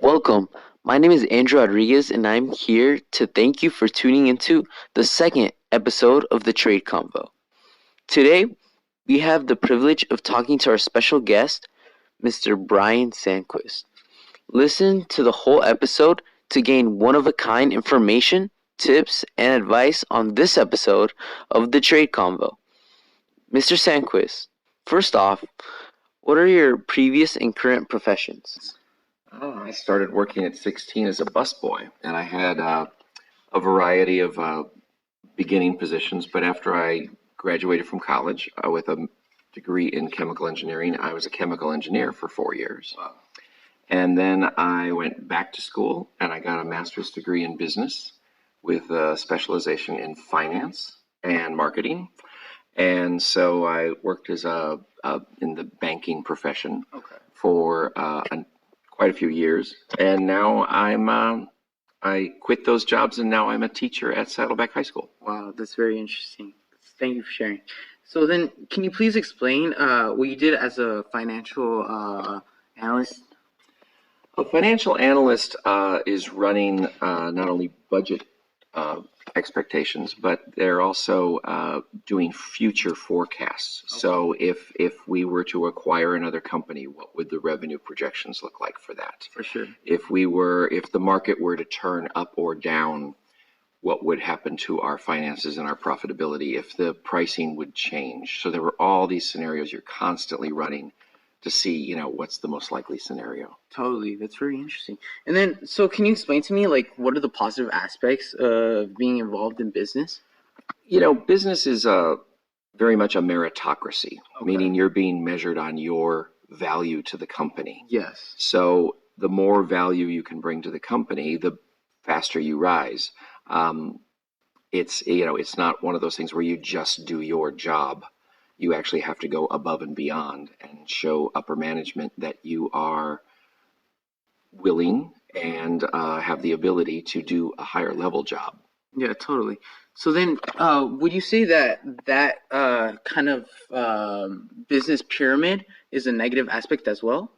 Welcome. My name is Andrew Rodriguez, and I'm here to thank you for tuning into the second episode of the Trade Convo. Today, we have the privilege of talking to our special guest, Mr. Brian Sandquist. Listen to the whole episode to gain one of a kind information, tips, and advice on this episode of the Trade Convo. Mr. Sandquist, first off, what are your previous and current professions? I started working at 16 as a busboy, and I had a variety of beginning positions. But after I graduated from college with a degree in chemical engineering, I was a chemical engineer for 4 years. Wow. And then I went back to school and I got a master's degree in business with a specialization in finance and marketing. And so I worked as in the banking profession for quite a few years, and now I quit those jobs, and now I'm a teacher at Saddleback High School. Wow, that's very interesting. Thank you for sharing. So then, can you please explain what you did as a financial analyst? A financial analyst is running not only budget expectations, but they're also doing future forecasts. Okay. So if we were to acquire another company, what would the revenue projections look like for that? For sure. If the market were to turn up or down, what would happen to our finances and our profitability? If the pricing would change. So there were all these scenarios you're constantly running to see, what's the most likely scenario. Totally. That's very interesting. And then, so can you explain to me, what are the positive aspects of being involved in business? Business is very much a meritocracy, meaning you're being measured on your value to the company. Yes. So the more value you can bring to the company, the faster you rise. It's not one of those things where you just do your job. You actually have to go above and beyond and show upper management that you are willing and have the ability to do a higher level job. Yeah, totally. So then, would you say that kind of business pyramid is a negative aspect as well?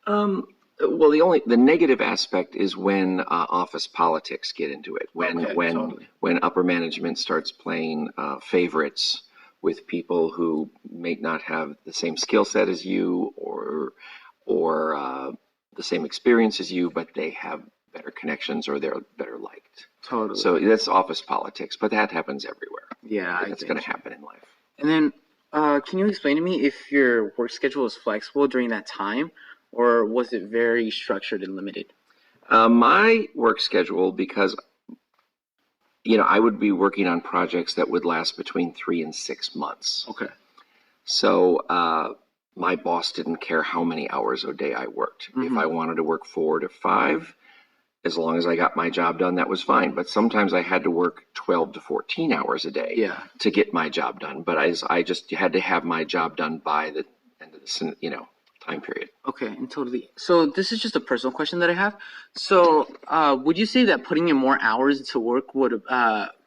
Well, the negative aspect is when office politics get into it. When upper management starts playing favorites with people who may not have the same skill set as you or the same experience as you, but they have better connections or they're better liked. Totally. So that's office politics, but that happens everywhere. Yeah, it's going to happen in life. And then, can you explain to me if your work schedule was flexible during that time, or was it very structured and limited? My work schedule, because I would be working on projects that would last between 3 and 6 months. Okay. So my boss didn't care how many hours a day I worked. Mm-hmm. If I wanted to work 4 to 5, as long as I got my job done, that was fine. But sometimes I had to work 12 to 14 hours a day to get my job done. But I just had to have my job done by the end of the time period. Okay, and totally. So this is just a personal question that I have. So would you say that putting in more hours into work would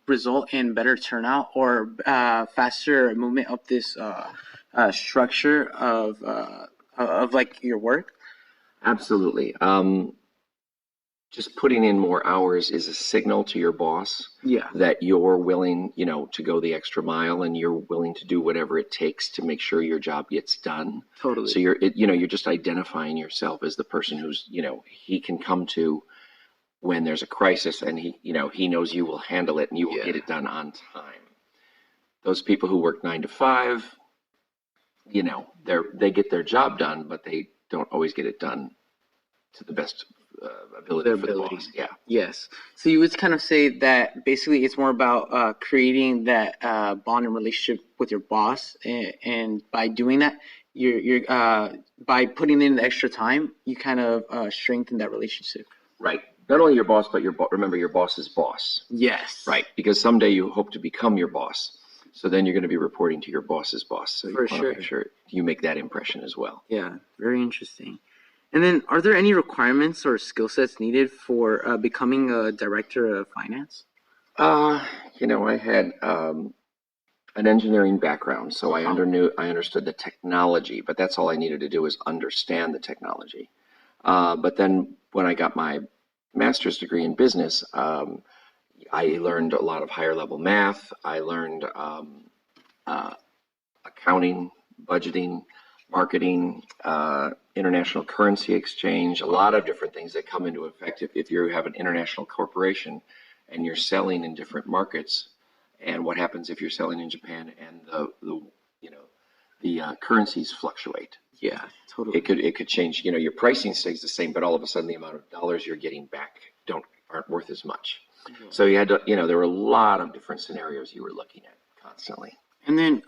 result in better turnout or faster movement of this structure of your work? Absolutely. Just putting in more hours is a signal to your boss that you're willing, to go the extra mile and you're willing to do whatever it takes to make sure your job gets done. Totally. So you're just identifying yourself as the person who's, he can come to when there's a crisis and he knows you will handle it and you will get it done on time. Those people who work 9 to 5, they get their job done, but they don't always get it done to the best ability for the boss. Yeah. Yes. So you would kind of say that basically it's more about creating that bond and relationship with your boss, and by doing that, you're by putting in the extra time, you kind of strengthen that relationship. Right. Not only your boss, but remember your boss's boss. Yes. Right. Because someday you hope to become your boss. So then you're going to be reporting to your boss's boss. So you want to make sure you make that impression as well. Yeah. Very interesting. And then, are there any requirements or skill sets needed for becoming a director of finance? I had an engineering background, so I understood the technology, but that's all I needed to do is understand the technology. But then when I got my master's degree in business, I learned a lot of higher level math. I learned uh, accounting, budgeting, marketing, international currency exchange, a lot of different things that come into effect if you have an international corporation and you're selling in different markets. And what happens if you're selling in Japan and the currencies fluctuate? Yeah, totally. It could change. Your pricing stays the same, but all of a sudden the amount of dollars you're getting back aren't worth as much. Yeah. So you had to, there were a lot of different scenarios you were looking at constantly. And then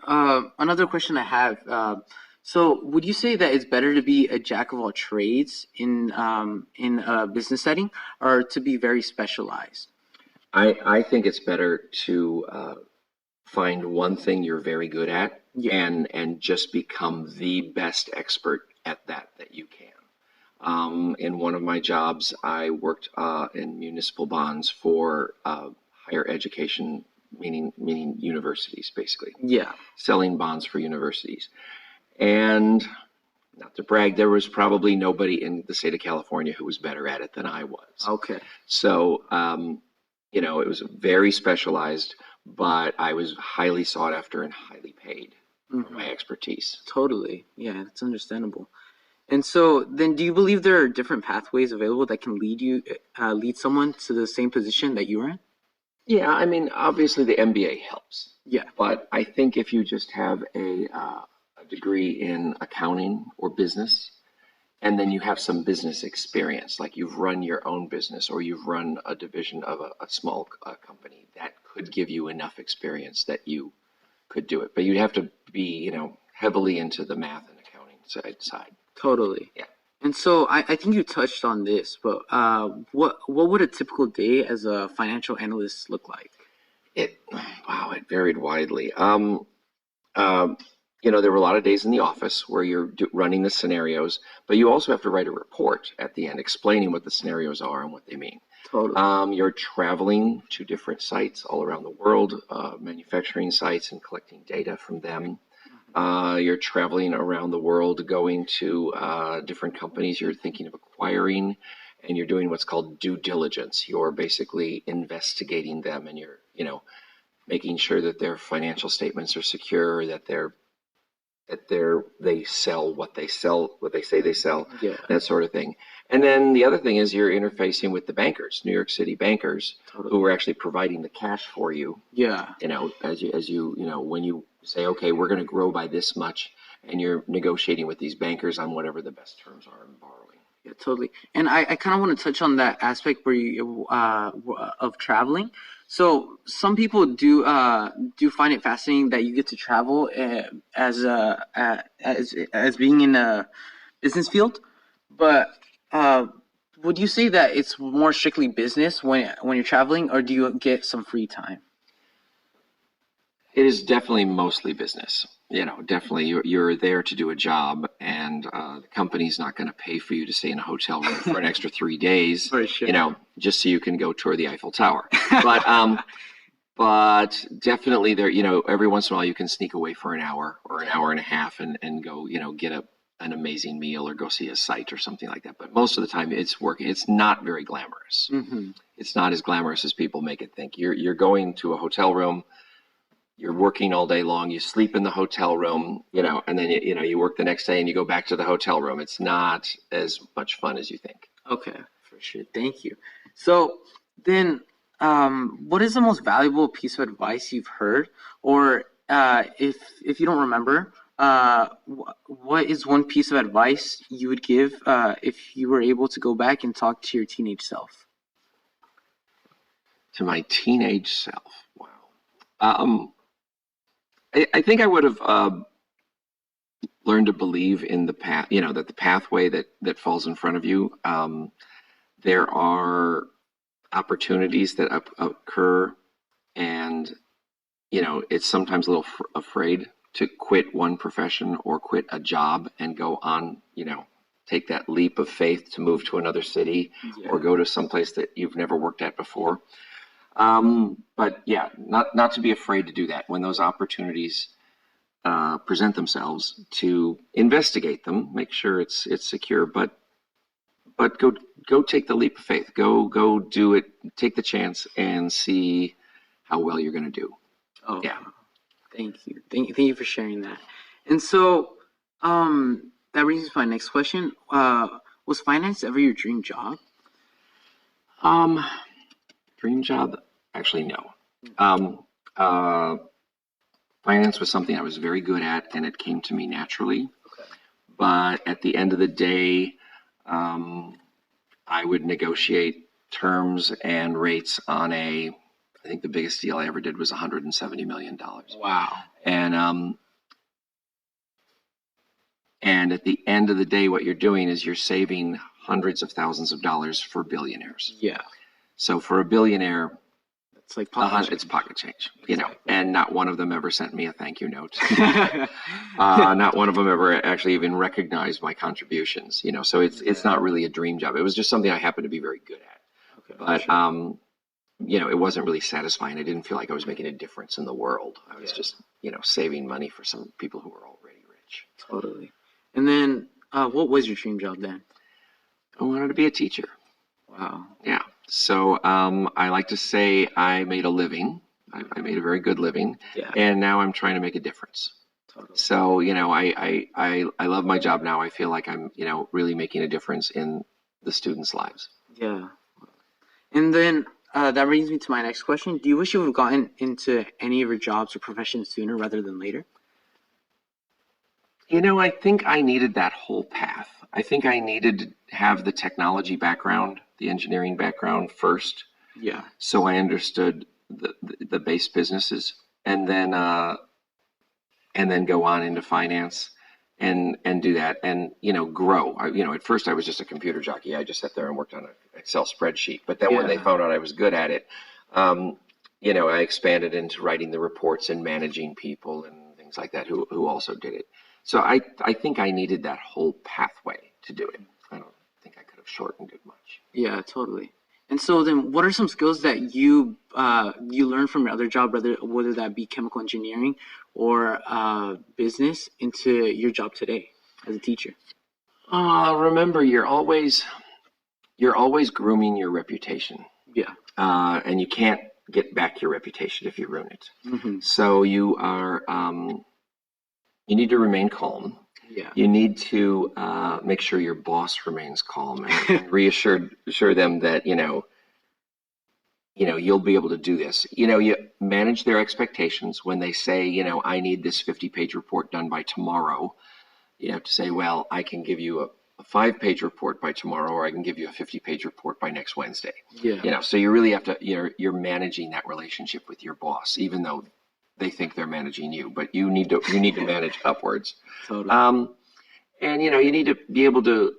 another question I have. So would you say that it's better to be a jack of all trades in a business setting, or to be very specialized? I think it's better to find one thing you're very good at and just become the best expert at that you can. In one of my jobs, I worked in municipal bonds for higher education, meaning universities, basically. Yeah. Selling bonds for universities. And not to brag, there was probably nobody in the state of California who was better at it than I was. Okay. So, it was very specialized, but I was highly sought after and highly paid for my expertise. Totally. Yeah, that's understandable. And so then do you believe there are different pathways available that can lead someone to the same position that you were in? Yeah, I mean, obviously the MBA helps. Yeah. But I think if you just have a degree in accounting or business, and then you have some business experience, like you've run your own business or you've run a division of a small company, that could give you enough experience that you could do it. But you'd have to be, heavily into the math and accounting side. Totally. Yeah. And so I think you touched on this, but what would a typical day as a financial analyst look like? It varied widely. There were a lot of days in the office where you're running the scenarios, but you also have to write a report at the end explaining what the scenarios are and what they mean. Totally. You're traveling to different sites all around the world, manufacturing sites, and collecting data from them. You're traveling around the world, going to different companies you're thinking of acquiring, and you're doing what's called due diligence. You're basically investigating them, and you're, making sure that their financial statements are secure, that they sell what they say they sell, that sort of thing. And then the other thing is you're interfacing with the bankers, New York City bankers, who are actually providing the cash for you. Yeah. As you when you say, okay, we're going to grow by this much, and you're negotiating with these bankers on whatever the best terms are in borrowing. Yeah, totally. And I kind of want to touch on that aspect where you of traveling. So some people do find it fascinating that you get to travel as being in a business field, but would you say that it's more strictly business when you're traveling, or do you get some free time? It is definitely mostly business. Definitely you're there to do a job, and the company's not going to pay for you to stay in a hotel room for an extra 3 days, For sure. just so you can go tour the Eiffel Tower. But definitely there, every once in a while you can sneak away for an hour or an hour and a half and go, get an amazing meal or go see a site or something like that. But most of the time it's working. It's not very glamorous. It's not as glamorous as people make it think. You're going to a hotel room. You're working all day long. You sleep in the hotel room, and then you work the next day and you go back to the hotel room. It's not as much fun as you think. Okay, for sure. Thank you. So then, what is the most valuable piece of advice you've heard, or if you don't remember, what is one piece of advice you would give if you were able to go back and talk to your teenage self? To my teenage self, wow. I think I would have learned to believe in the path, that the pathway that falls in front of you. There are opportunities that occur, and it's sometimes a little afraid to quit one profession or quit a job and go on, take that leap of faith to move to another city or go to someplace that you've never worked at before. But yeah, not to be afraid to do that when those opportunities present themselves, to investigate them, make sure it's secure, but go take the leap of faith. Go do it. Take the chance and see how well you're going to do. Oh, yeah. Thank you. Thank you for sharing that. And so, that brings me to my next question. Was finance ever your dream job? Dream job? Actually, no. Finance was something I was very good at, and it came to me naturally. Okay. But at the end of the day, I would negotiate terms and rates on I think the biggest deal I ever did was $170 million. Wow. And at the end of the day, what you're doing is you're saving hundreds of thousands of dollars for billionaires. Yeah. So for a billionaire, it's like pocket it's pocket change, you Exactly. know, and not one of them ever sent me a thank you note. Not one of them ever actually even recognized my contributions, you know, so it's not really a dream job. It was just something I happened to be very good at. Okay, but, sure. You know, it wasn't really satisfying. I didn't feel like I was making a difference in the world. I was just, you know, saving money for some people who were already rich. Totally. And then, what was your dream job then? I wanted to be a teacher. Wow. Yeah. So I like to say I made a living. I made a very good living. Yeah. And now I'm trying to make a difference. Totally. So, you know, I love my job now. I feel like I'm, you know, really making a difference in the students' lives. Yeah. And then that brings me to my next question. Do you wish you would have gotten into any of your jobs or professions sooner rather than later? You know, I think I needed that whole path. I think I needed to have the technology background, the engineering background first. Yeah. So I understood the base businesses, and then go on into finance and do that, and, you know, grow. You know, at first I was just a computer jockey. I just sat there and worked on an Excel spreadsheet. But then when they found out I was good at it, you know, I expanded into writing the reports and managing people and things like that who also did it. So I think I needed that whole pathway to do it. I don't think I could have shortened it much. Yeah, totally. And so then what are some skills that you learned from your other job, whether that be chemical engineering or business, into your job today as a teacher? Remember, you're always grooming your reputation. Yeah. And you can't get back your reputation if you ruin it. Mm-hmm. So you are you need to remain calm. Yeah. You need to make sure your boss remains calm and reassure them that, you know, you'll be able to do this. You know, you manage their expectations when they say, you know, I need this 50-page report done by tomorrow. You have to say, well, I can give you a 5-page report by tomorrow, or I can give you a 50-page report by next Wednesday. Yeah. You know, so you really have to, you're managing that relationship with your boss, even though they think they're managing you, but you need to manage upwards. Totally. And, you know, you need to be able to,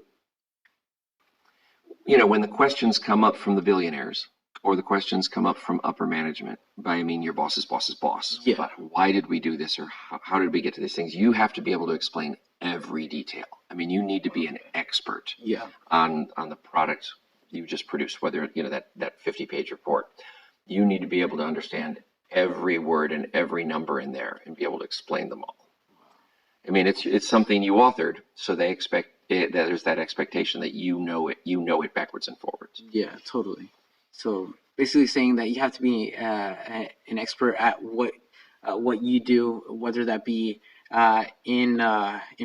you know, when the questions come up from the billionaires or the questions come up from upper management, by I mean your boss's boss's boss. Yeah. But why did we do this, or how did we get to these things? You have to be able to explain every detail. I mean, you need to be an expert on the product you just produced, whether, you know, that 50-page report. You need to be able to understand every word and every number in there and be able to explain them all. I mean, it's something you authored, so they expect that there's that expectation that you know it backwards and forwards. Yeah, totally. So basically saying that you have to be an expert at what you do, whether that be in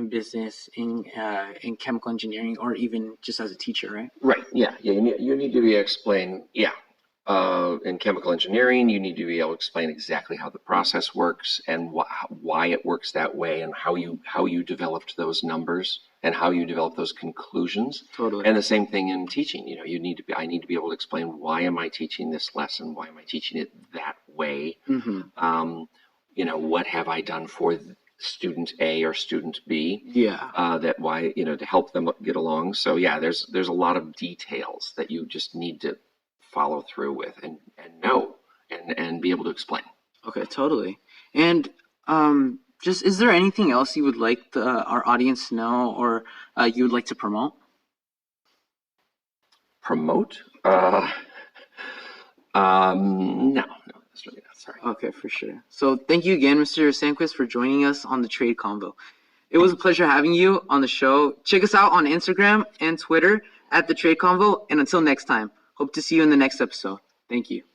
business, in chemical engineering, or even just as a teacher, right? Right. Yeah. You need to be explained. Yeah. In chemical engineering, you need to be able to explain exactly how the process works and why it works that way, and how you developed those numbers and how you develop those conclusions. Totally. And the same thing in teaching. You know, I need to be able to explain, why am I teaching this lesson? Why am I teaching it that way? Mm-hmm. You know, what have I done for student A or student B? Yeah. That why, you know, to help them get along. So yeah, there's a lot of details that you just need to follow through with and know and be able to explain. Okay, totally. And just, is there anything else you would like our audience to know, or you would like to promote? Promote? No, that's really not. Sorry. Okay, for sure. So thank you again, Mr. Sandquist, for joining us on the Trade Convo. It was a pleasure having you on the show. Check us out on Instagram and Twitter at the Trade Convo. And until next time, hope to see you in the next episode. Thank you.